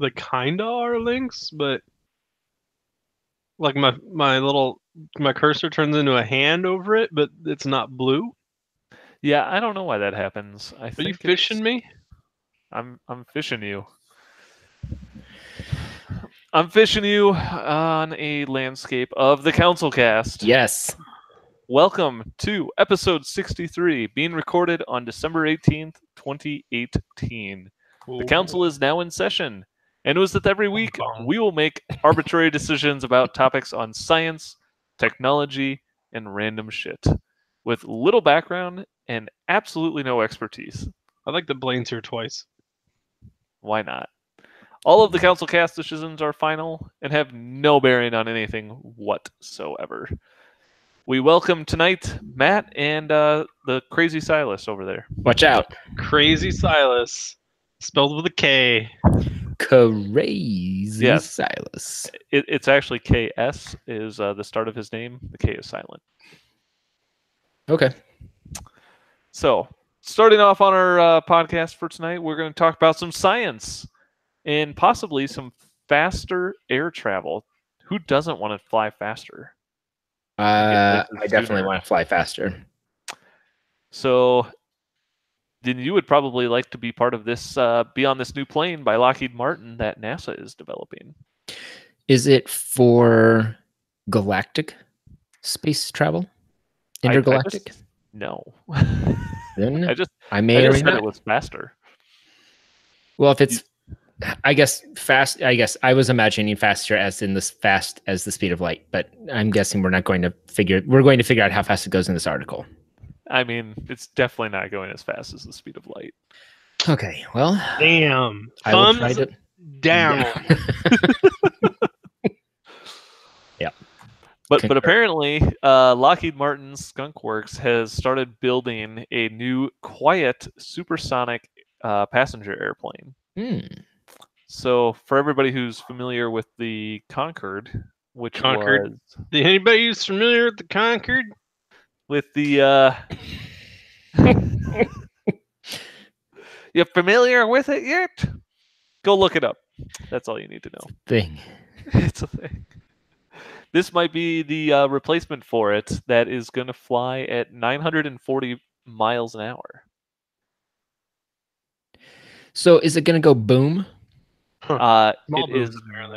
They kinda are links, but like my cursor turns into a hand over it, but it's not blue. Yeah, I don't know why that happens. I Are you think fishing me? I'm fishing you. I'm fishing you on a landscape of the CouncilCast. Yes. Welcome to episode 63, being recorded on December 18th, 2018. The council is now in session, and it was that every week we will make arbitrary decisions about topics on science, technology, and random shit, with little background and absolutely no expertise. I like the Blaine's here twice. Why not? All of the CouncilCast decisions are final and have no bearing on anything whatsoever. We welcome tonight Matt and the crazy Silas over there. Watch out. Crazy Silas, spelled with a K. Crazy Yes. Silas. It's actually KS is the start of his name. The K is silent. Okay. So, starting off on our podcast for tonight, we're going to talk about some science and possibly some faster air travel. Who doesn't want to fly faster? I definitely want to fly faster. So, then you would probably like to be part of this, be on this new plane by Lockheed Martin that NASA is developing. Is it for galactic space travel? Intergalactic? No. Then I just said it was faster. Well, if it's, I guess fast. I guess I was imagining faster as in this fast as the speed of light, but I'm guessing we're going to figure out how fast it goes in this article. I mean, it's definitely not going as fast as the speed of light. Okay, well, damn. I will try to down. Yeah. But apparently, Lockheed Martin's Skunk Works has started building a new quiet supersonic passenger airplane. So for everybody who's familiar with the Concorde, Concorde. Anybody who's familiar with the Concorde? With the you familiar with it yet? Go look it up. That's all you need to know. It's a thing. This might be the replacement for it that is going to fly at 940 miles an hour. So is it going to go boom? It is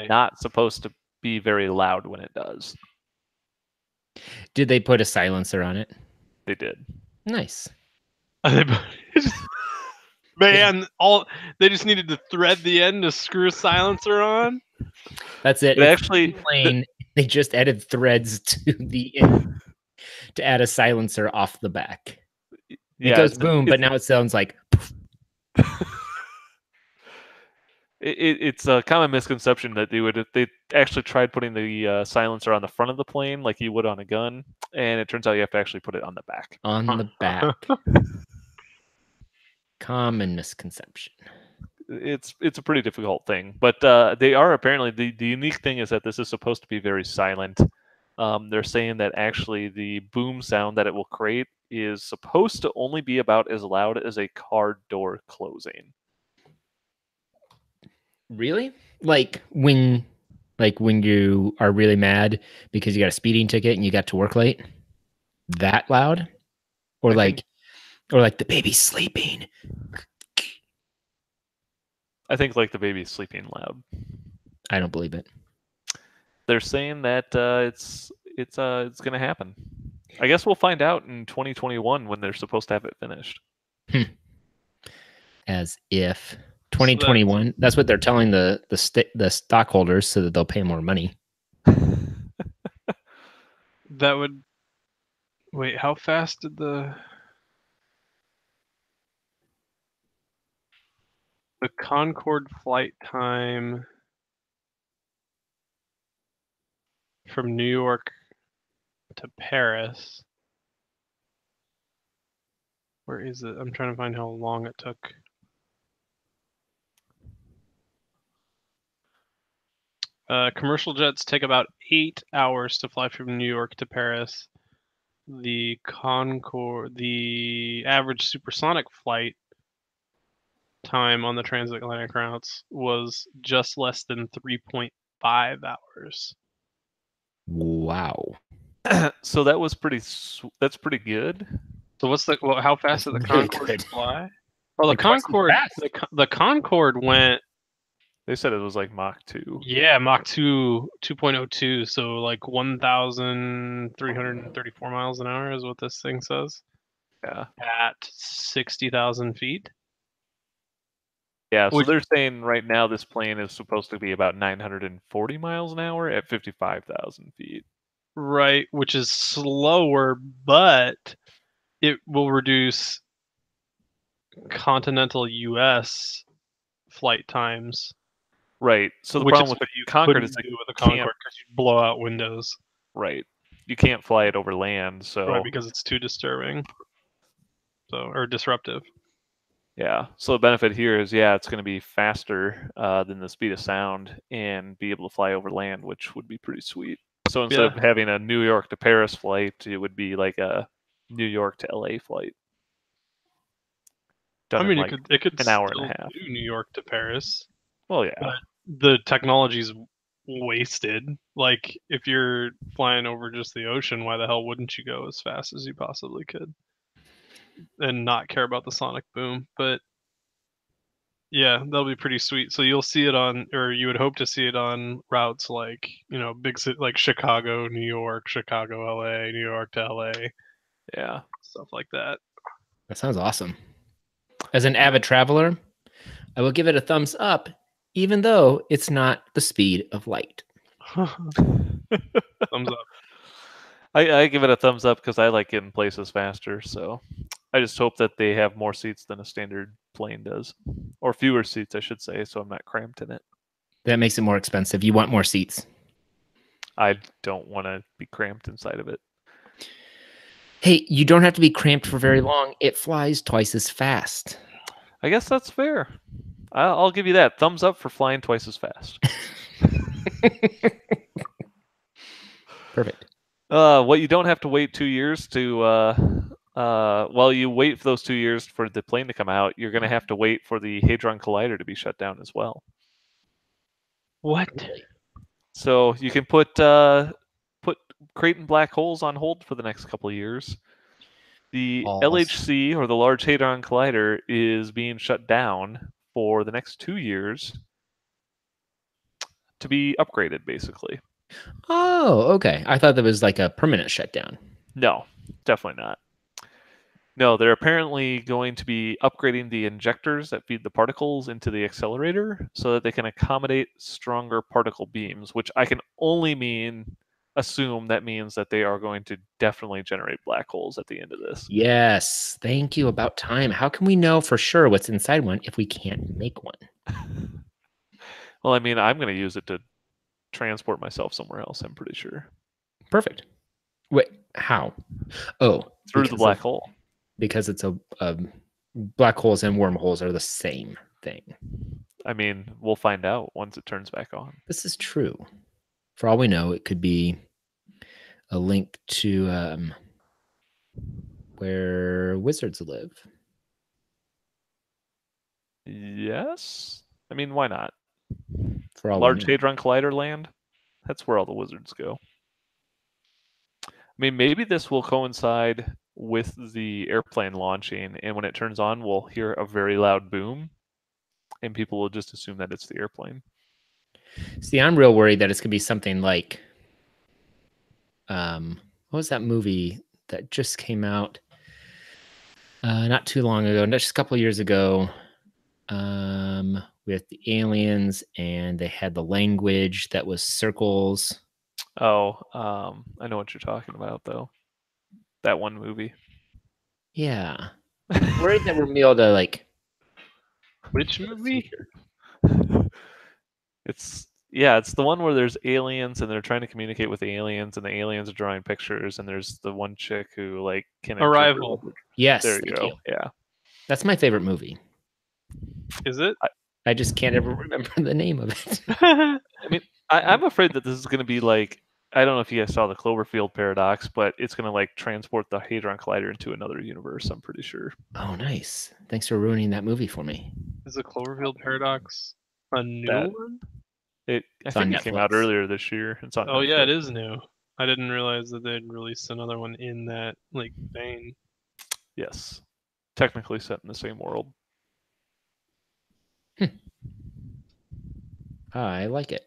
not supposed to be very loud when it does. Did they put a silencer on it? They did. Nice. Man, they just needed to thread the end to screw a silencer on. That's it. Actually, plane. They just added threads to the end to add a silencer off the back. It goes boom, but now it sounds like. It's a common misconception that they actually tried putting the silencer on the front of the plane like you would on a gun, and it turns out you have to actually put it on the back. On the back. Common misconception. It's a pretty difficult thing, but they are apparently the unique thing is that this is supposed to be very silent. They're saying that actually the boom sound that it will create is supposed to only be about as loud as a car door closing. Really? Like when you are really mad because you got a speeding ticket and you got to work late? That loud? Or like the baby's sleeping. I think like the baby's sleeping loud. I don't believe it. They're saying that it's going to happen. I guess we'll find out in 2021 when they're supposed to have it finished. As if 2021. That's what they're telling the stockholders so that they'll pay more money. That would wait. How fast did the Concorde flight time from New York to Paris? Where is it? I'm trying to find how long it took. Commercial jets take about 8 hours to fly from New York to Paris. The average supersonic flight time on the transatlantic routes was just less than 3.5 hours. Wow. So that was that's pretty good. So what's how fast did the really Concorde good. fly? Well, Like twice as fast. the Concorde went, They said it was like Mach 2. yeah, Mach 2, 2.02, so like 1,334 miles an hour is what this thing says. Yeah. At 60,000 feet. Yeah, so Which- they're saying right now this plane is supposed to be about 940 miles an hour at 55,000 feet. Right, which is slower, but it will reduce continental U.S. flight times. Right. So the Which problem is with what the you Concorde is couldn't that do with the you can't- Concorde because you blow out windows. Right. You can't fly it over land, so Right, because it's too disturbing. Or disruptive. yeah. So the benefit here is, yeah, it's going to be faster than the speed of sound and be able to fly over land, which would be pretty sweet. So instead of having a New York to Paris flight, it would be like a New York to LA flight. Done in like it could an hour and a still half. do New York to Paris. Well, yeah. But the technology's wasted. Like, if you're flying over just the ocean, why the hell wouldn't you go as fast as you possibly could and not care about the sonic boom? But yeah, that'll be pretty sweet. So you'll see it on, or you would hope to see it on routes like, big city like Chicago, New York, Chicago, LA, New York to LA, Yeah. stuff like that. That sounds awesome. As an avid traveler, I will give it a thumbs up, even though it's not the speed of light. Thumbs up. I give it a thumbs up because I like getting places faster. So I just hope that they have more seats than a standard plane does, or fewer seats, I should say, so I'm not cramped in it. That makes it more expensive. You want more seats. I don't want to be cramped inside of it. Hey, you don't have to be cramped for very long. It flies twice as fast. I guess that's fair. I'll give you that. Thumbs up for flying twice as fast. Perfect. What you don't have to wait 2 years to, while you wait for those 2 years for the plane to come out, you're going to have to wait for the Hadron Collider to be shut down as well. What? So you can put Creighton black holes on hold for the next couple of years. The LHC, or the Large Hadron Collider, is being shut down for the next 2 years to be upgraded, basically. Oh, okay. I thought that was like a permanent shutdown. No, definitely not. No, they're apparently going to be upgrading the injectors that feed the particles into the accelerator so that they can accommodate stronger particle beams, which I can only assume that means that they are going to definitely generate black holes at the end of this. Yes. Thank you. About time. How can we know for sure what's inside one if we can't make one? Well, I mean, I'm going to use it to transport myself somewhere else, I'm pretty sure. Perfect. Wait, how? Oh, through the black hole. Because it's a black holes and wormholes are the same thing. I mean, we'll find out once it turns back on. This is true. For all we know, it could be a link to where wizards live. Yes. I mean, why not? For all Large Hadron Collider land. That's where all the wizards go. I mean, maybe this will coincide with the airplane launching, and when it turns on, we'll hear a very loud boom, and people will just assume that it's the airplane. See, I'm real worried that it's gonna be something like, what was that movie that just came out not too long ago, just a couple of years ago, with the aliens, and they had the language that was circles. Oh, I know what you're talking about, though. That one movie. Yeah. Worried that we're gonna be able to like. Which movie? It's the one where there's aliens and they're trying to communicate with the aliens, and the aliens are drawing pictures, and there's the one chick who like can Arrival. Yes, there you go. you. Yeah, that's my favorite movie. Is it? I just can't ever remember the name of it. I mean, I'm afraid that this is going to be like, I don't know if you guys saw the Cloverfield paradox, but it's going to like transport the Hadron Collider into another universe, I'm pretty sure. Oh, nice. Thanks for ruining that movie for me. Is the Cloverfield paradox a new one? I think it came out earlier this year. It's on. Oh yeah, it is new. I didn't realize that they'd released another one in that like vein. Yes, technically set in the same world. I like it.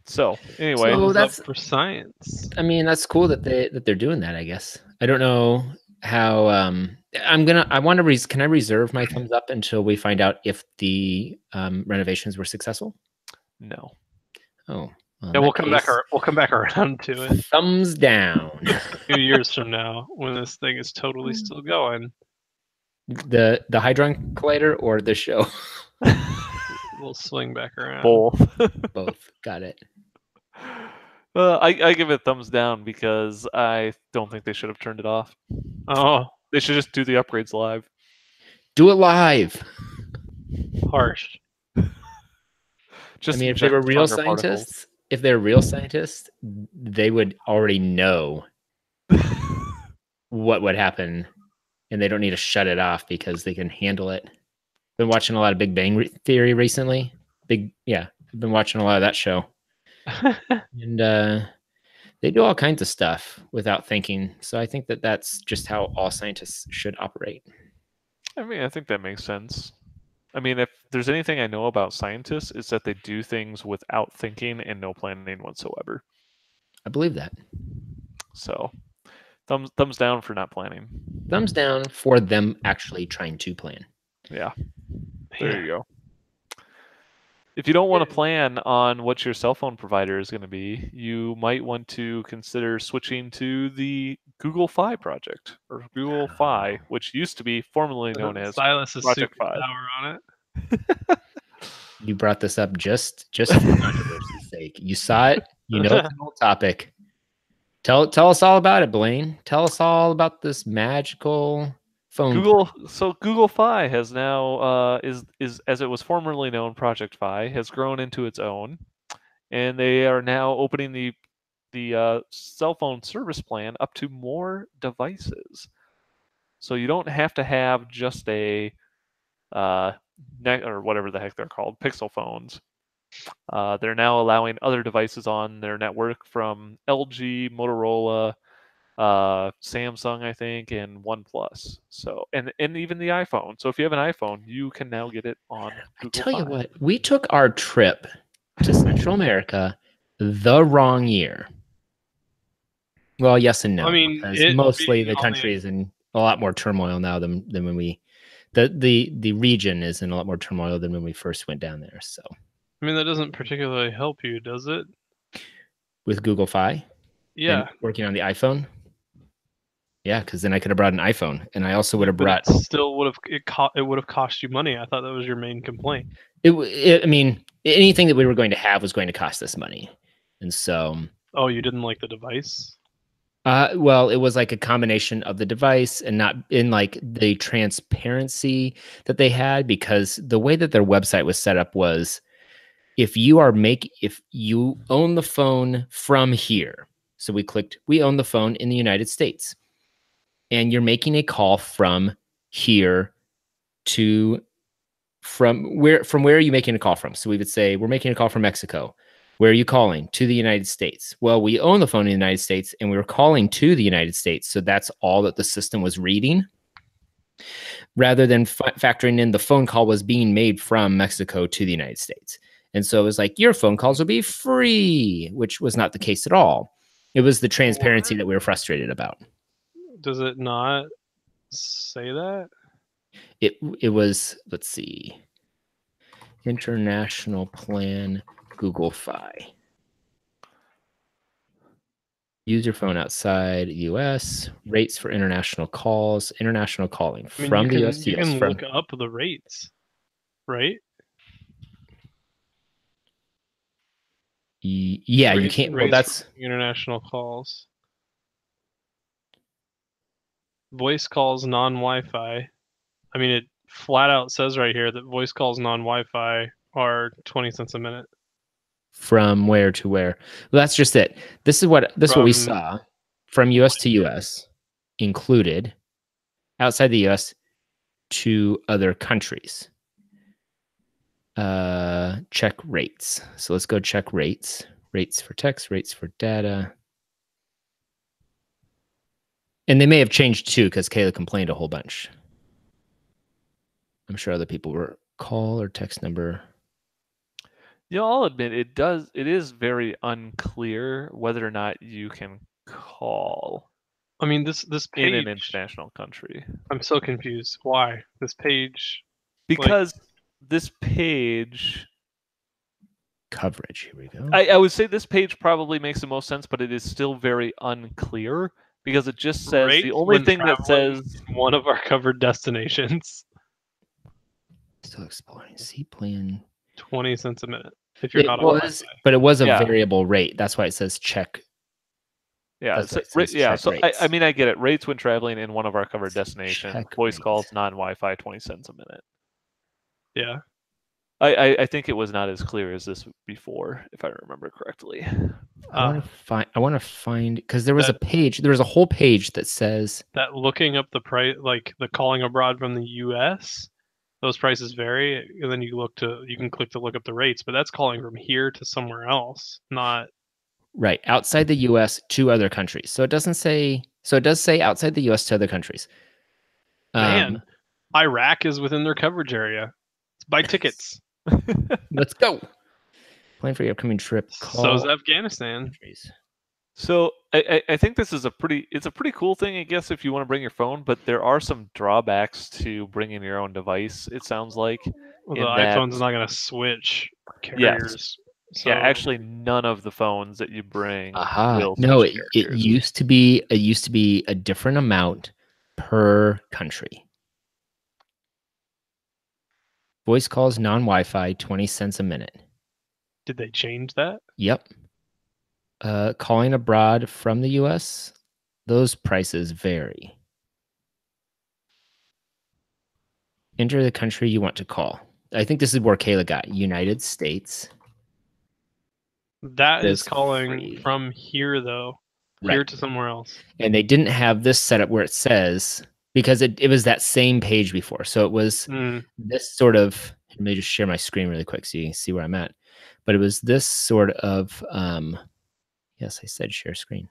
So anyway, So that's for science. I mean, that's cool that they're doing that. I guess I don't know how. I want to. Can I reserve my thumbs up until we find out if the renovations were successful? No. Oh. Well, yeah, we'll come back. We'll come back around to it. Thumbs down. A few years from now, when this thing is totally still going. The Hadron Collider or the show? We'll swing back around. Both. Got it. I give it thumbs down because I don't think they should have turned it off. Oh, they should just do the upgrades live. Do it live. Harsh. Just I mean, if they were real scientists, they would already know what would happen, and they don't need to shut it off because they can handle it. Been watching a lot of Big Bang Theory recently. I've been watching a lot of that show. And they do all kinds of stuff without thinking. So I think that that's just how all scientists should operate. I mean, I think that makes sense. I mean, if there's anything I know about scientists, it's that they do things without thinking and no planning whatsoever. I believe that. So, thumbs down for not planning. Thumbs down for them actually trying to plan. Yeah. There you go. If you don't want to plan on what your cell phone provider is going to be, you might want to consider switching to the Google Fi project, or Google Fi, which used to be formerly known as Silas is Project super Fi. power on it. You brought this up just for controversy's sake. You saw it. You know it's an old topic. Tell us all about it, Blaine. Tell us all about this magical phone. Google Fi has now is as it was formerly known, Project Fi has grown into its own, and they are now opening the cell phone service plan up to more devices. So you don't have to have just a or whatever the heck they're called, Pixel phones. They're now allowing other devices on their network from LG, Motorola, Samsung, I think, and OnePlus. So and even the iPhone. So if you have an iPhone, you can now get it on Google I tell you Fi. what, we took our trip to Central America the wrong year. Well, yes and no. I mean, mostly the country is in a lot more turmoil now than when we the region is in a lot more turmoil than when we first went down there. So I mean, that doesn't particularly help you, does it? With Google Fi? Yeah. And working on the iPhone? Yeah, because then I could have brought an iPhone, and I also would have brought. It still would have it would have cost you money. I thought that was your main complaint. I mean, anything that we were going to have was going to cost us money, and so. Oh, you didn't like the device? Well, it was like a combination of the device and not in like the transparency that they had, because the way that their website was set up was, if you own the phone from here, so we own the phone in the United States, and you're making a call from here from where are you making a call from? So we would say, we're making a call from Mexico. Where are you calling? To the United States. Well, we own the phone in the United States, and we were calling to the United States. So that's all that the system was reading, rather than factoring in the phone call was being made from Mexico to the United States. And so it was like, your phone calls will be free, which was not the case at all. It was the transparency that we were frustrated about. Does it not say that? It was, let's see, international plan Google Fi. Use your phone outside US. Rates for international calls. International calling from the US to US. You can look up the rates, right? Yeah, you can't. Well, that's international calls. Voice calls non-Wi-Fi. I mean, it flat out says right here that voice calls non-Wi-Fi are 20 cents a minute. From where to where? Well, that's just it. This is what we saw from US to US, included outside the US to other countries. Check rates. So let's go check rates. Rates for text, rates for data. And they may have changed too, because Kayla complained a whole bunch. I'm sure other people were call or text number. Yeah, I'll admit it does. It is very unclear whether or not you can call I mean, this page in an international country. I'm so confused. Why this page? Because this page Coverage. Here we go. I would say this page probably makes the most sense, but it is still very unclear because it just says Rates the only when thing that traveling says one of our covered destinations. Still exploring. Seaplane. 20 cents a minute if you're It not on was, Wi-Fi. but it was a Yeah. variable rate. That's why it says check. yeah, That's so, why it says check so rates. I mean I get it. Rates when traveling in one of our covered destinations. Check Voice rates. calls, non-Wi-Fi, 20 cents a minute. Yeah. I think it was not as clear as this before, if I remember correctly. I want to find because there was a page. There was a whole page that says that looking up the price, like the calling abroad from the U.S., those prices vary, and then you can click to look up the rates, but that's calling from here to somewhere else, not right outside the U.S. to other countries. So it doesn't say. So it does say outside the U.S. to other countries. Man, Iraq is within their coverage area. Let's buy tickets. Let's go. Plan for your upcoming trip. So is Afghanistan. Countries. So I think this is it's a pretty cool thing, I guess, if you want to bring your phone, but there are some drawbacks to bringing your own device, it sounds like. Well, the iPhone's not going to switch carriers. Yes. So Yeah, actually none of the phones that you bring will No, switch it carriers. used to be a different amount per country. Voice calls, non-Wi-Fi, 20 cents a minute. Did they change that? Yep. Calling abroad from the US, those prices vary. Enter the country you want to call. I think this is where Kayla got United States. That is That's calling free. from here, though. Right. Here to somewhere else. And they didn't have this setup where it says, because it was that same page before. So it was this sort of, let me just share my screen really quick so you can see where I'm at. But it was this sort of, yes, I said share screen.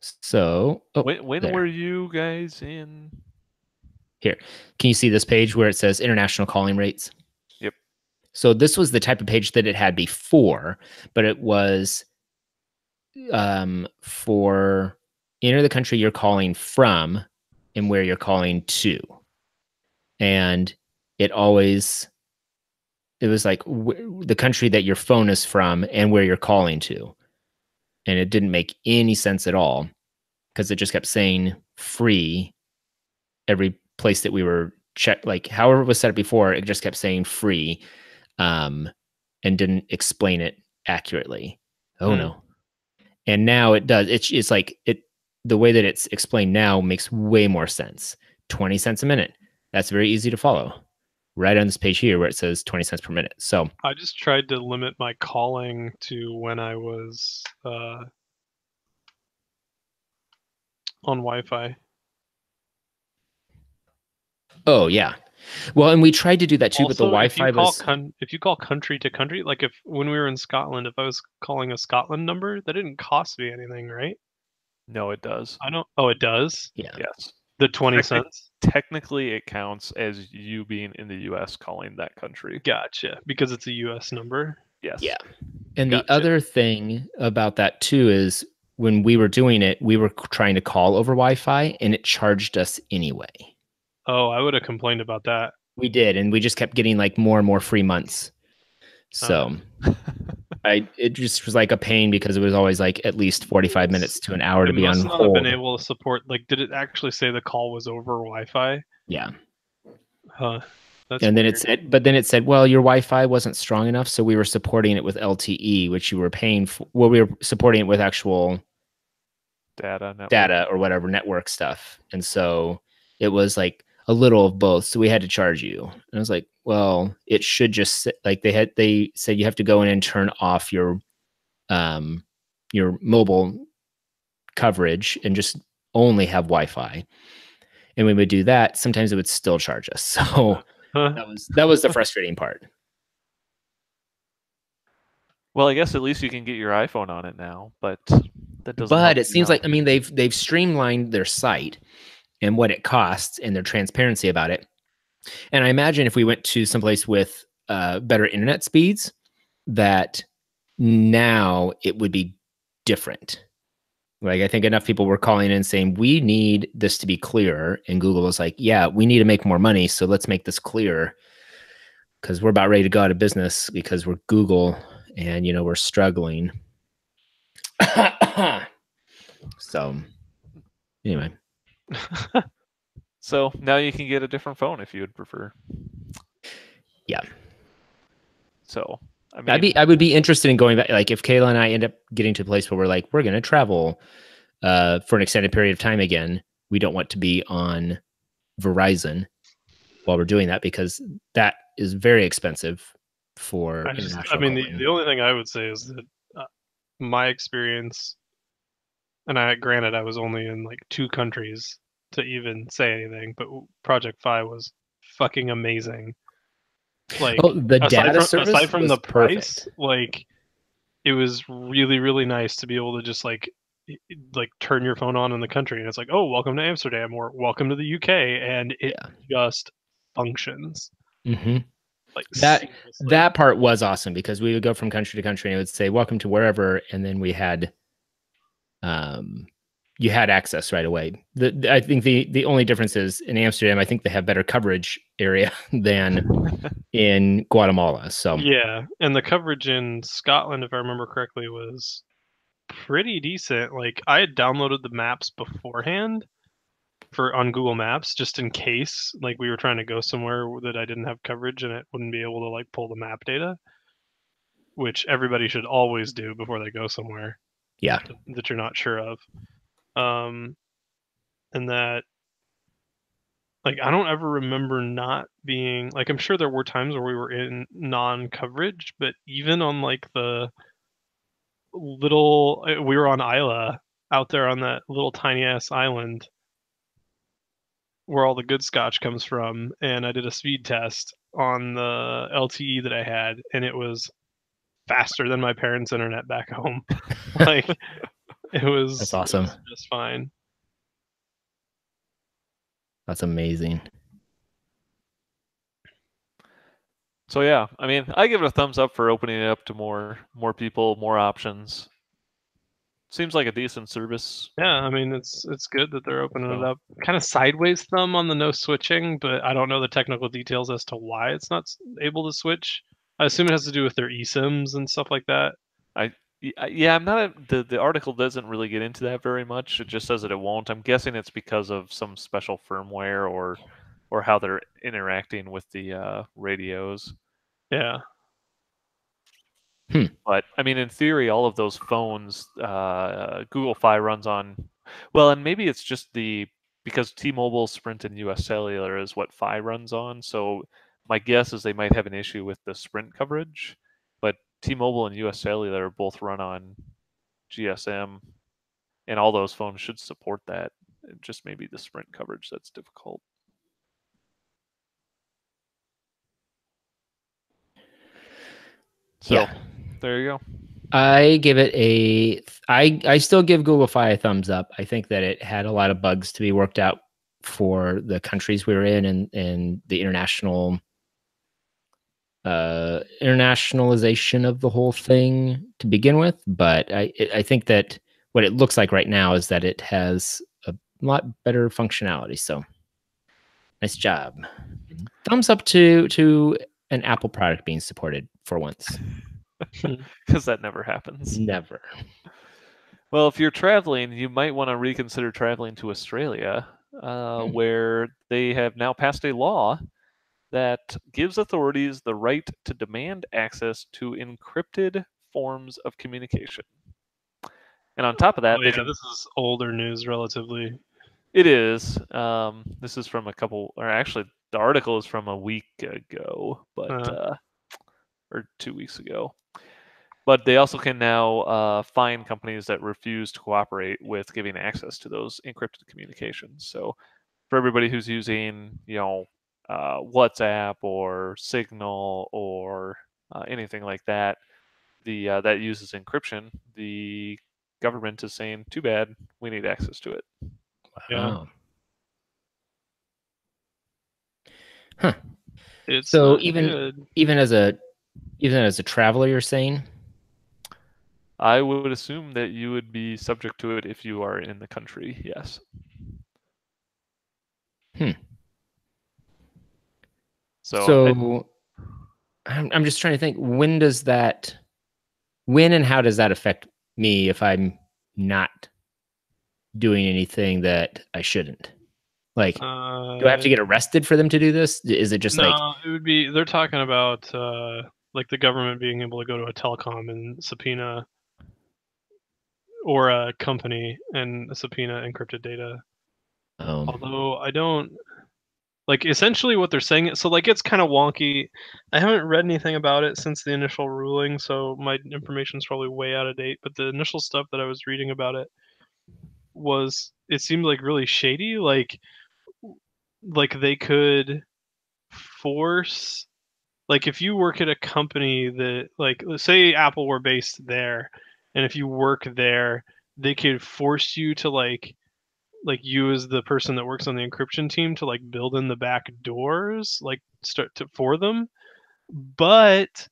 So, when there. were you guys in? Here, can you see this page where it says international calling rates? Yep. So this was the type of page that it had before, but it was for enter the country you're calling from and where you're calling to. And it was like the country that your phone is from and where you're calling to. And it didn't make any sense at all because it just kept saying free every place that we were checked, like however it was set up before, it just kept saying free and didn't explain it accurately. Oh no. And now it does. It's like the way that it's explained now makes way more sense. 20 cents a minute. That's very easy to follow. Right on this page here where it says 20 cents per minute. So I just tried to limit my calling to when I was on Wi-Fi. Oh yeah. Well, and we tried to do that too, Also, but the Wi-Fi was. If you call country to country, like when we were in Scotland, if I was calling a Scotland number, that didn't cost me anything, right? No, it does. I don't. Oh, it does. Yeah. Yes. The 20 cents. Technically, it counts as you being in the U.S. calling that country. Gotcha. Because it's a U.S. number. Yes. Yeah. And Gotcha. the other thing about that too is when we were doing it, we were trying to call over Wi-Fi and it charged us anyway. Oh, I would have complained about that. We did, and we just kept getting like more and more free months. So it just was like a pain because it was always like at least 45 minutes to an hour to be on hold. It must not have been able to support, like, did it actually say the call was over Wi-Fi? Yeah. Huh. That's and then weird. it said, well, your Wi-Fi wasn't strong enough, so we were supporting it with LTE, which you were paying for. Well, we were supporting it with actual data or whatever network stuff, and so it was like a little of both. So we had to charge you, and I was like, well, it should just like they said you have to go in and turn off your mobile coverage and just only have Wi-Fi. And when we would do that, sometimes it would still charge us. So that was the frustrating part. Well, I guess at least you can get your iPhone on it now, but that doesn't. But it seems like, I mean, they've streamlined their site and what it costs and their transparency about it. And I imagine if we went to someplace with better internet speeds, that now it would be different. Like, I think enough people were calling in saying, we need this to be clearer. And Google was like, yeah, we need to make more money. So let's make this clear, because we're about ready to go out of business because we're Google and, you know, we're struggling. So anyway. So now you can get a different phone if you would prefer. Yeah. So I mean, I would be interested in going back. Like, if Kayla and I end up getting to a place where we're like, we're going to travel for an extended period of time again, we don't want to be on Verizon while we're doing that, because that is very expensive for international calling. The only thing I would say is that my experience, and granted I was only in like 2 countries to even say anything, but Project Fi was fucking amazing. Like, the data service, aside from the price, perfect. like, it was really, really nice to be able to just like turn your phone on in the country and it's like, oh, welcome to Amsterdam or welcome to the UK, and it just functions. Mm-hmm. Like, that part was awesome, because we would go from country to country and it would say welcome to wherever, and then we had you had access right away. I think the only difference is in Amsterdam, I think they have better coverage area than in Guatemala. So yeah, and the coverage in Scotland, if I remember correctly, was pretty decent. Like, I had downloaded the maps beforehand on Google Maps, just in case like we were trying to go somewhere that I didn't have coverage and it wouldn't be able to like pull the map data, which everybody should always do before they go somewhere. Yeah, that you're not sure of. And that, like, I don't ever remember not being like, I'm sure there were times where we were in non-coverage, but even on like the little, we were on Isla out there on that little tiny ass island where all the good scotch comes from, and I did a speed test on the LTE that I had, and it was faster than my parents' internet back home. Like, that's awesome. It was just fine. That's amazing. So yeah, I mean, I give it a thumbs up for opening it up to more people, more options. Seems like a decent service. Yeah, I mean, it's good that they're opening it up. Kind of sideways thumb on the no switching, but I don't know the technical details as to why it's not able to switch. I assume it has to do with their eSIMs and stuff like that. Yeah, I'm not. The article doesn't really get into that very much. It just says that it won't. I'm guessing it's because of some special firmware or how they're interacting with the radios. Yeah. But I mean, in theory, all of those phones, Google Fi runs on. Well, and maybe it's just because T-Mobile, Sprint, and US Cellular is what Fi runs on. So my guess is they might have an issue with the Sprint coverage, but T-Mobile and US Cellular both run on GSM, and all those phones should support that. Just maybe the Sprint coverage that's difficult. So, yeah. There you go. I give it I still give Google Fi a thumbs up. I think that it had a lot of bugs to be worked out for the countries we were in and the internationalization of the whole thing to begin with. But I think that what it looks like right now is that it has a lot better functionality. So nice job. Thumbs up to an Apple product being supported for once. Because that never happens. Never. Well, if you're traveling, you might want to reconsider traveling to Australia, where they have now passed a law that gives authorities the right to demand access to encrypted forms of communication. And on top of that, this is older news relatively. It is. This is from actually, the article is from a week ago, but or 2 weeks ago. But they also can now fine companies that refuse to cooperate with giving access to those encrypted communications. So for everybody who's using, WhatsApp or Signal or anything like that, that uses encryption, the government is saying, "Too bad, we need access to it." Yeah. Wow. Huh. It's So not good. even as a traveler, you're saying? I would assume that you would be subject to it if you are in the country. Yes. So I'm just trying to think, when and how does that affect me if I'm not doing anything that I shouldn't? Like, do I have to get arrested for them to do this? Is it just no, like, it would be, they're talking about like the government being able to go to a telecom and subpoena, or a company and subpoena encrypted data. Although I don't, like, essentially what they're saying, so like it's kind of wonky. I haven't read anything about it since the initial ruling, so my information's probably way out of date, but the initial stuff that I was reading about it it seemed like really shady, like they could force, like if you work at a company that, like, let's say Apple were based there, and if you work there, they could force you to like you as the person that works on the encryption team to like build in the back doors, like start to for them, but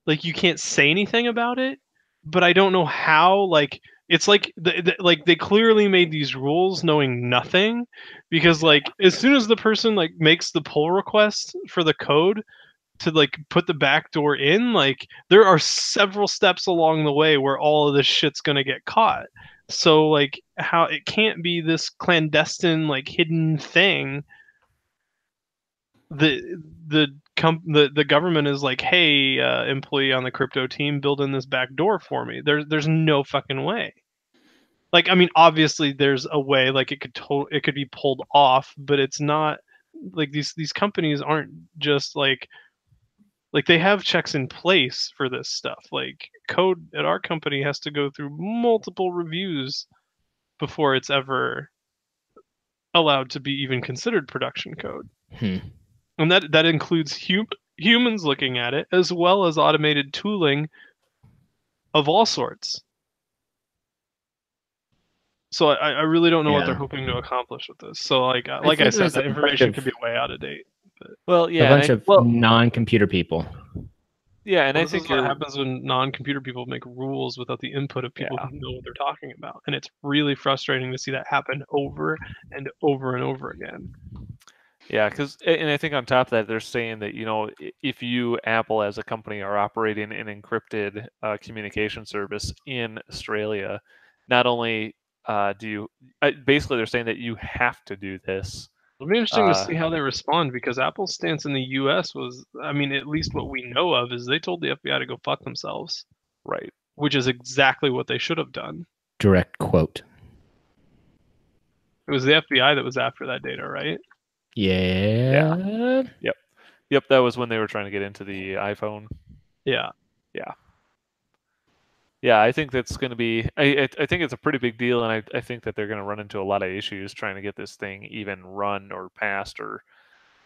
like you can't say anything about it. But I don't know how, like it's like like they clearly made these rules knowing nothing, because like as soon as the person like makes the pull request for the code to like put the back door in, like there are several steps along the way where all of this shit's gonna get caught. So like how it can't be this clandestine like hidden thing. The government is like, hey, employee on the crypto team, build in this back door for me. There's no fucking way. Like, I mean, obviously there's a way, like it could be pulled off, but it's not like these companies aren't just like they have checks in place for this stuff. Like code at our company has to go through multiple reviews before it's ever allowed to be even considered production code. And that includes humans looking at it, as well as automated tooling of all sorts. So I really don't know what they're hoping to accomplish with this. So like I said, that information could be way out of date. But well, yeah, a bunch of non-computer people. Yeah, and I think this is what happens when non-computer people make rules without the input of people who know what they're talking about, and it's really frustrating to see that happen over and over and over again. Yeah, and I think on top of that, they're saying that, if you, Apple, as a company, are operating an encrypted communication service in Australia, not only do you, basically they're saying that you have to do this. It'll be interesting to see how they respond, because Apple's stance in the U.S. was, I mean, at least what we know of is they told the FBI to go fuck themselves. Right. Which is exactly what they should have done. Direct quote. It was the FBI that was after that data, right? Yeah. Yep. That was when they were trying to get into the iPhone. Yeah. Yeah, I think that's going to be. I think it's a pretty big deal, and I think that they're going to run into a lot of issues trying to get this thing even run or passed. Or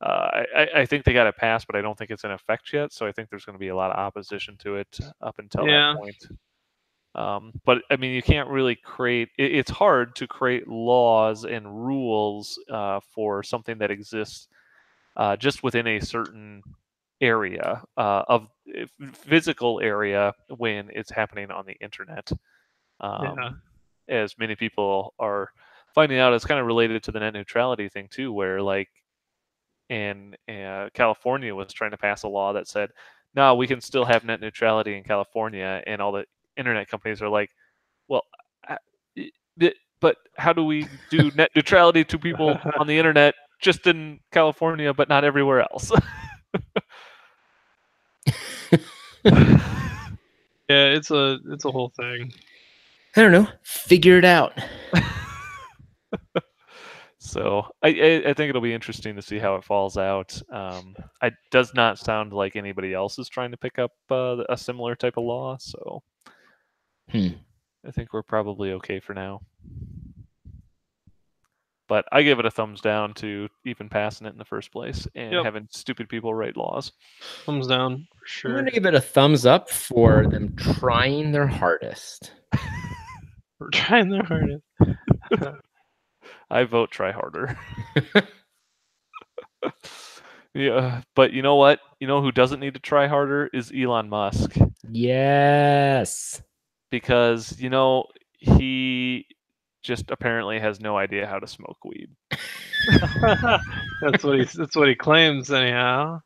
I think they got it passed, but I don't think it's in effect yet. So I think there's going to be a lot of opposition to it up until that point. But I mean, you can't really create. It's hard to create laws and rules for something that exists just within a certain area of physical area when it's happening on the internet. As many people are finding out, it's kind of related to the net neutrality thing too, where like in California was trying to pass a law that said, no, we can still have net neutrality in California, and all the internet companies are like, well, but how do we do net neutrality to people on the internet just in California, but not everywhere else? Yeah, it's a whole thing. I don't know. Figure it out. So I think it'll be interesting to see how it falls out. It does not sound like anybody else is trying to pick up a similar type of law, so I think we're probably okay for now. But I give it a thumbs down to even passing it in the first place and having stupid people write laws. Thumbs down for sure. I'm going to give it a thumbs up for them trying their hardest. We're trying their hardest. I vote try harder. Yeah, but you know what? You know who doesn't need to try harder is Elon Musk. Yes. Because, he just apparently has no idea how to smoke weed. That's what he claims anyhow.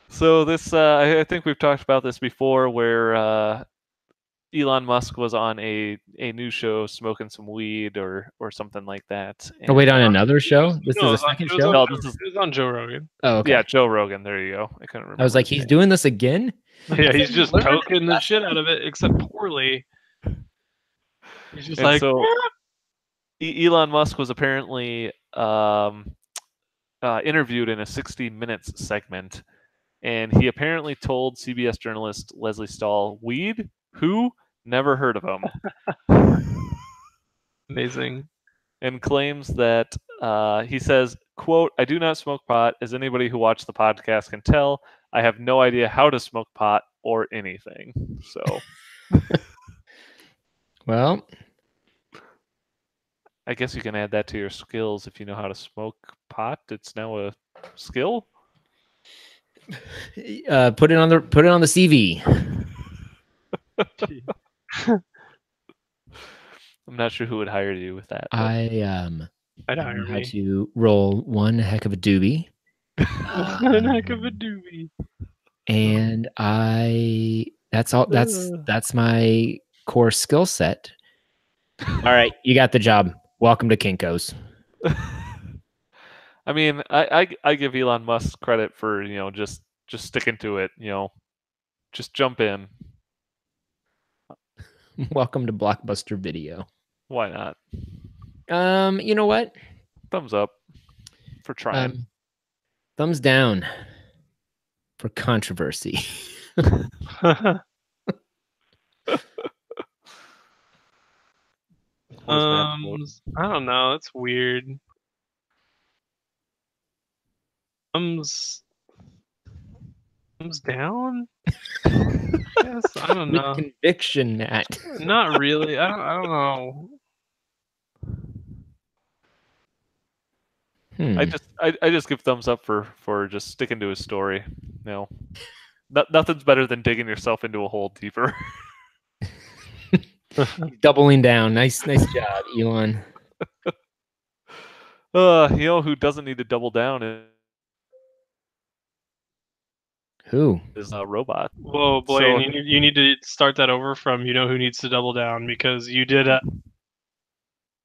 So this, I think we've talked about this before, where Elon Musk was on a news show smoking some weed or something like that. Oh, wait, on another show? This is a second show? No, It was on Joe Rogan. Oh, okay. Yeah, Joe Rogan. There you go. I couldn't remember. I was like, he's doing this again? Yeah, he's just toking the shit out of it, except poorly. He's just like. So, Elon Musk was apparently interviewed in a 60 Minutes segment, and he apparently told CBS journalist Leslie Stahl, "Weed? Who? Never heard of him." Amazing. And claims that he says, quote, "I do not smoke pot. As anybody who watched the podcast can tell, I have no idea how to smoke pot or anything." So, well, I guess you can add that to your skills if you know how to smoke pot. It's now a skill. put it on the CV. I'm not sure who would hire you with that. I'd hire how me. to roll one heck of a doobie. One heck of a doobie. And that's all. That's my core skill set. All right, you got the job. Welcome to Kinko's. I mean, I give Elon Musk credit for just sticking to it. Just jump in. Welcome to Blockbuster Video. Why not? You know what? Thumbs up for trying. Thumbs down for controversy. I don't know. It's weird. Thumbs down? Yes, I don't know. With conviction, Matt. Not really. I don't know. I just give thumbs up for just sticking to his story. Nothing's better than digging yourself into a hole deeper. Doubling down. Nice job, Elon. Who doesn't need to double down Who? is a robot. Whoa, boy! So, you need to start that over from who needs to double down, because you did a.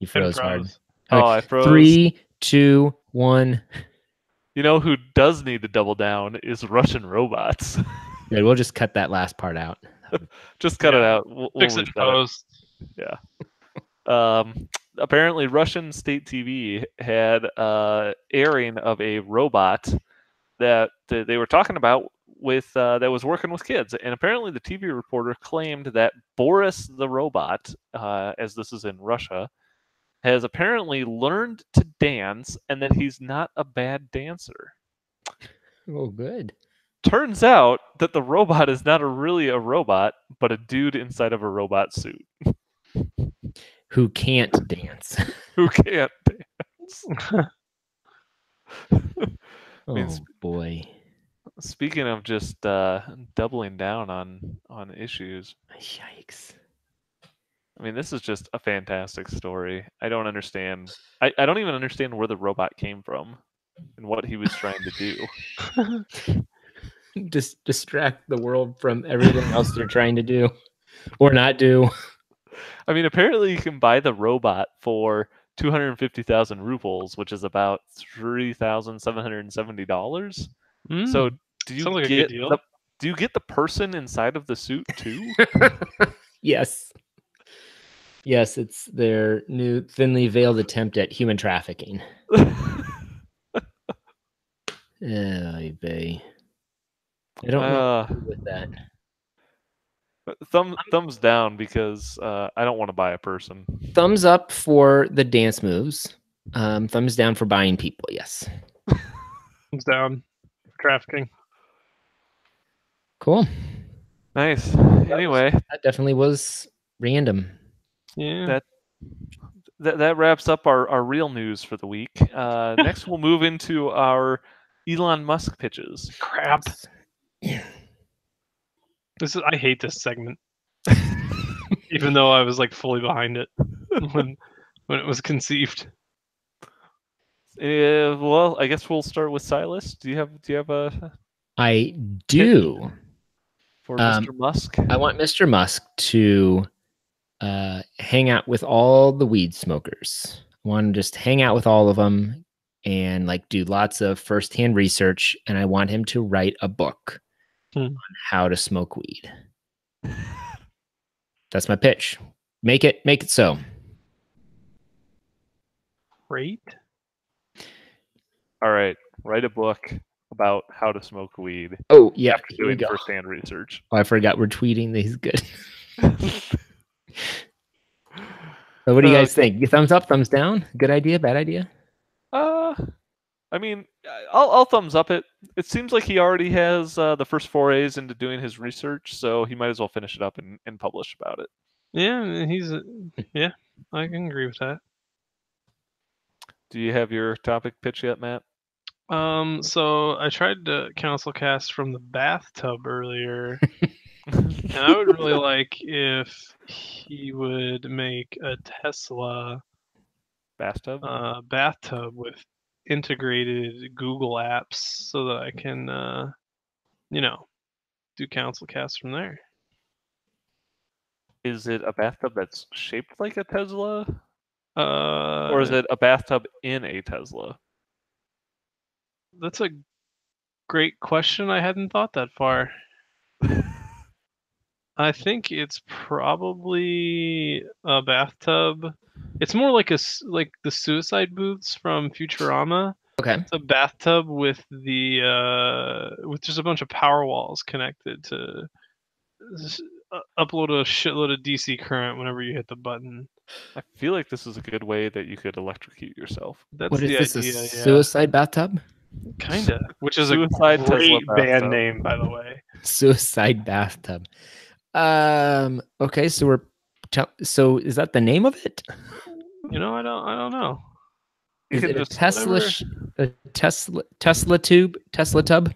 You froze hard. Oh, I froze. 3, 2, 1. You know who does need to double down is Russian robots. Yeah, we'll just cut that last part out. Just cut it out. We'll Fix it post. Yeah. Apparently, Russian state TV had airing of a robot that they were talking about with that was working with kids, and apparently the TV reporter claimed that Boris the robot, as this is in Russia, has apparently learned to dance, and that he's not a bad dancer. Oh, good. Turns out that the robot is not really a robot, but a dude inside of a robot suit. Who can't dance. Who can't dance. Oh, boy. Speaking of just doubling down on issues. Yikes. I mean, this is just a fantastic story. I don't understand. I don't even understand where the robot came from and what he was trying to do. Just distract the world from everything else they're trying to do or not do. I mean, apparently you can buy the robot for 250,000 rubles, which is about $3,770. So do you get the person inside of the suit too? Yes. Yes, it's their new thinly veiled attempt at human trafficking. I don't know what to do with that. Thumbs down because I don't want to buy a person. Thumbs up for the dance moves. Thumbs down for buying people. Yes. Thumbs down for trafficking. Cool. Nice. Anyway, that definitely was random. Yeah. That wraps up our real news for the week. Next, we'll move into our Elon Musk pitches. Crap. I hate this segment. Even though I was like fully behind it when it was conceived. Well, I guess we'll start with Silas. Do you have a? I do. For Mr. Musk. I want Mr. Musk to hang out with all the weed smokers. I want him to just hang out with all of them and like do lots of firsthand research. And I want him to write a book on how to smoke weed. That's my pitch. Make it so. Great. All right, write a book about how to smoke weed. Oh yeah, after doing firsthand research. Oh, I forgot we're tweeting these. Good. So what do you guys think? You thumbs up, thumbs down? Good idea, bad idea? I mean, I'll thumbs up it. It seems like he already has the first forays into doing his research, so he might as well finish it up and publish about it. Yeah, yeah, I can agree with that. Do you have your topic pitch yet, Matt? So I tried to CouncilCast from the bathtub earlier, and I would really like if he would make a Tesla bathtub with integrated Google apps so that I can, do CouncilCast from there. Is it a bathtub that's shaped like a Tesla? Or or is it a bathtub in a Tesla? That's a great question. I hadn't thought that far. I think it's probably a bathtub. It's more like like the suicide booths from Futurama. Okay. It's a bathtub with with just a bunch of power walls connected to upload a shitload of DC current whenever you hit the button. I feel like this is a good way that you could electrocute yourself. That's what is the this? idea, A suicide bathtub? Kinda, which is Suicide a great Tesla band bathtub. name, by the way. Suicide bathtub. Okay, so so is that the name of it? I don't know. Is it a Tesla tube? Tesla tub?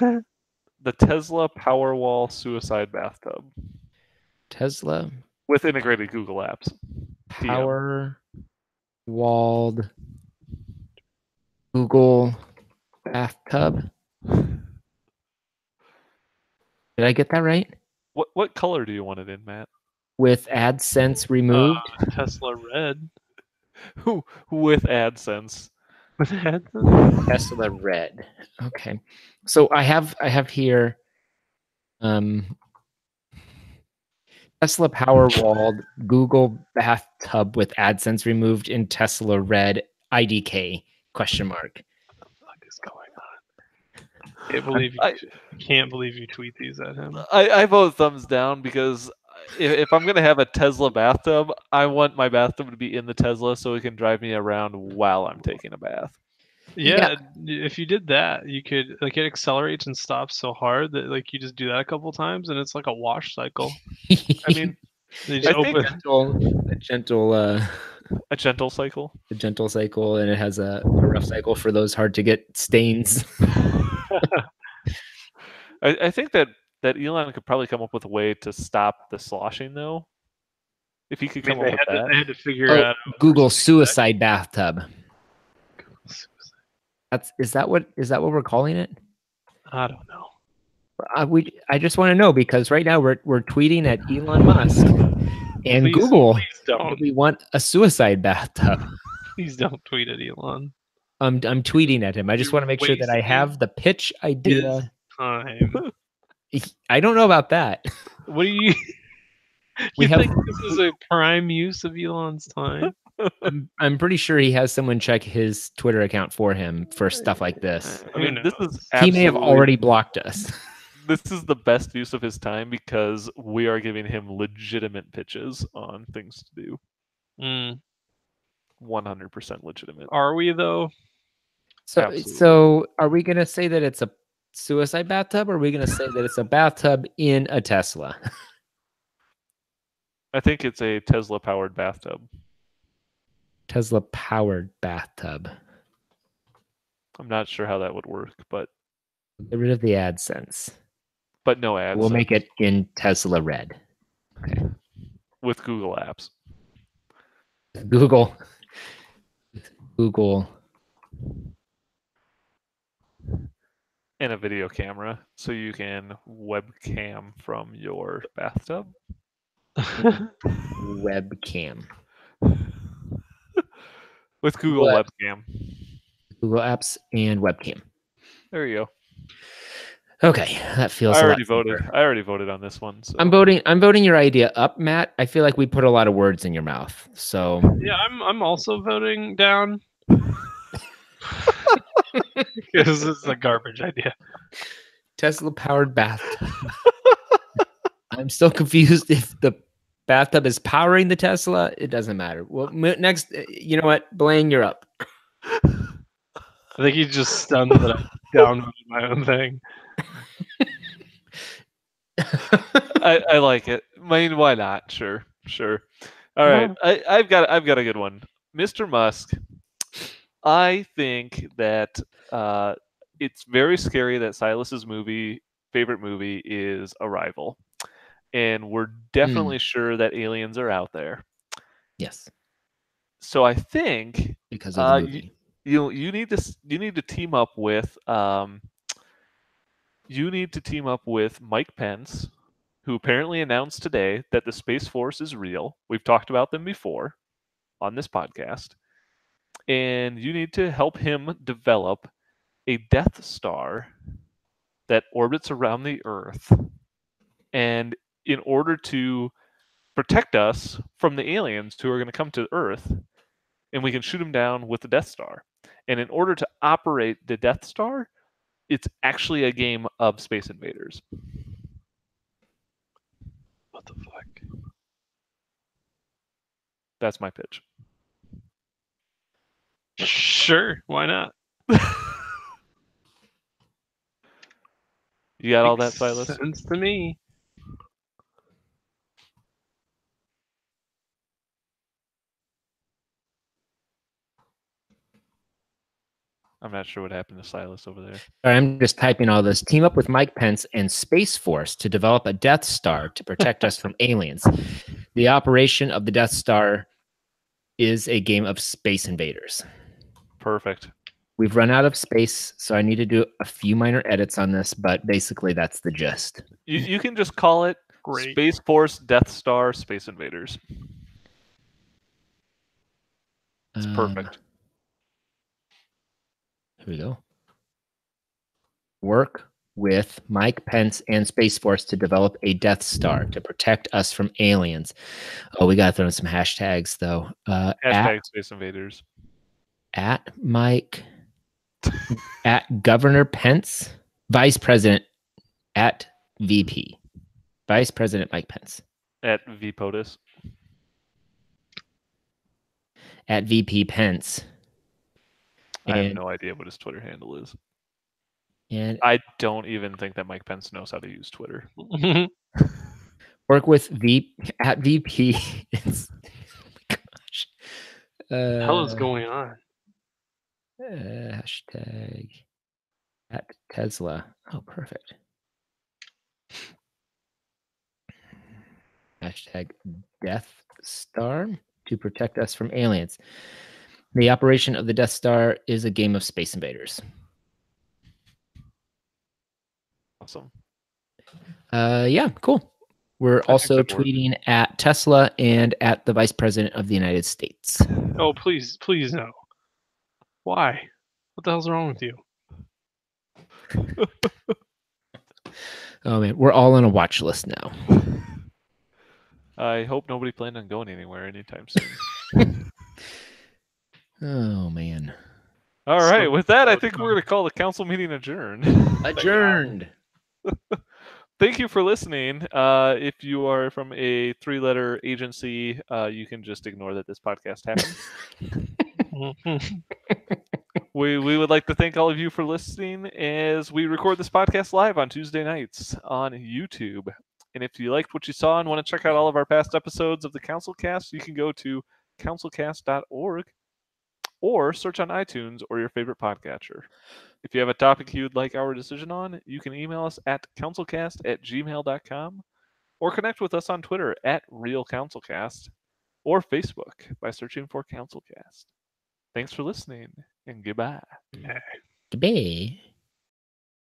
The Tesla Powerwall Suicide Bathtub. Tesla with integrated Google Apps. Power walled Google bathtub. Did I get that right? What color do you want it in, Matt? With AdSense removed? Tesla red. With AdSense. Tesla red. Okay. So I have here Tesla Powerwalled Google bathtub with AdSense removed in Tesla red IDK ? What the fuck is going on? Can't believe you tweet these at him. I vote thumbs down because if I'm gonna have a Tesla bathtub, I want my bathtub to be in the Tesla so it can drive me around while I'm taking a bath. Yeah, if you did that, you could it accelerates and stops so hard that you just do that a couple times and it's like a wash cycle. I mean, they just open a gentle cycle. A gentle cycle, and it has a rough cycle for those hard to get stains. I think that Elon could probably come up with a way to stop the sloshing, though. If he could come up with that. They had to figure out Google suicide bathtub. Is that what we're calling it? I don't know. I just want to know because right now we're tweeting at Elon Musk and Google. Please don't. We want a suicide bathtub. Please don't tweet at Elon. I'm tweeting at him. I just want to make sure that I have the pitch idea. Time. I don't know about that. What do you? We You have- think this is a prime use of Elon's time? I'm pretty sure he has someone check his Twitter account for him for stuff like this. I mean, this is He may have absolutely- already blocked us. This is the best use of his time because we are giving him legitimate pitches on things to do. 100% legitimate. Are we though? So are we gonna say that it's a suicide bathtub, or are we gonna say that it's a bathtub in a Tesla? I think it's a Tesla powered bathtub. Tesla powered bathtub. I'm not sure how that would work, but Get rid of the AdSense. no ads. We'll make it in Tesla red. Okay. With Google Apps. Google. And a video camera, so you can webcam from your bathtub. Webcam. With Google What? Webcam. Google Apps and webcam. There you go. Okay, that feels. I a lot already voted. simpler. I already voted on this one. So. I'm voting your idea up, Matt. I feel like we put a lot of words in your mouth. So Yeah, I'm also voting down. Because it's a garbage idea. Tesla powered bathtub. I'm still confused if the bathtub is powering the Tesla. It doesn't matter. Well, next, you know what? Blaine, you're up. I think he's just stunned that I downvoted my own thing. I like it. I mean, why not? Sure. All right, I've got a good one, Mr. Musk. I think that it's very scary that Silas's favorite movie is Arrival, and we're definitely sure that aliens are out there. Yes, So I think because of the movie. you need to team up with Mike Pence, who apparently announced today that the Space Force is real. We've talked about them before on this podcast. And you need to help him develop a Death Star that orbits around the Earth. And in order to protect us from the aliens who are going to come to Earth, and we can shoot them down with the Death Star. And in order to operate the Death Star, it's actually a game of Space Invaders. What the fuck? That's my pitch. Sure, why not? You got all that, Makes Silas? sense to me. I'm not sure what happened to Silas over there. Sorry, I'm just typing all this. Team up with Mike Pence and Space Force to develop a Death Star to protect us from aliens. The operation of the Death Star is a game of Space Invaders. Perfect. We've run out of space, so I need to do a few minor edits on this, but basically that's the gist. You can just call it Great. Space Force, Death Star, Space Invaders. It's perfect. Here we go. Work with Mike Pence and Space Force to develop a Death Star to protect us from aliens. Oh, we got to throw in some hashtags, though. Hashtag Space Invaders. At Mike, at Governor Pence, Vice President at VP. Vice President Mike Pence. At VPOTUS. At VP Pence. I have no idea what his Twitter handle is. And I don't even think that Mike Pence knows how to use Twitter. work with at VP. It's, oh my gosh. What the hell is going on? Hashtag at Tesla. Oh, perfect. Hashtag Death Star to protect us from aliens. The operation of the Death Star is a game of Space Invaders. Awesome. Yeah, cool. We're also tweeting at Tesla and at the Vice President of the United States. Oh, please no. Why? What the hell's wrong with you? Oh man, we're all on a watch list now. I hope nobody planned on going anywhere anytime soon. Oh man. All right, with that, I think we're going to call the council meeting adjourned. Adjourned. Thank you for listening. If you are from a 3-letter agency, you can just ignore that this podcast happened. We would like to thank all of you for listening as we record this podcast live on Tuesday nights on YouTube. And if you liked what you saw and want to check out all of our past episodes of the CouncilCast, you can go to councilcast.org or search on iTunes or your favorite podcatcher. If you have a topic you'd like our decision on, you can email us at councilcast@gmail.com or connect with us on Twitter @RealCouncilCast or Facebook by searching for CouncilCast. Thanks for listening and goodbye. Goodbye.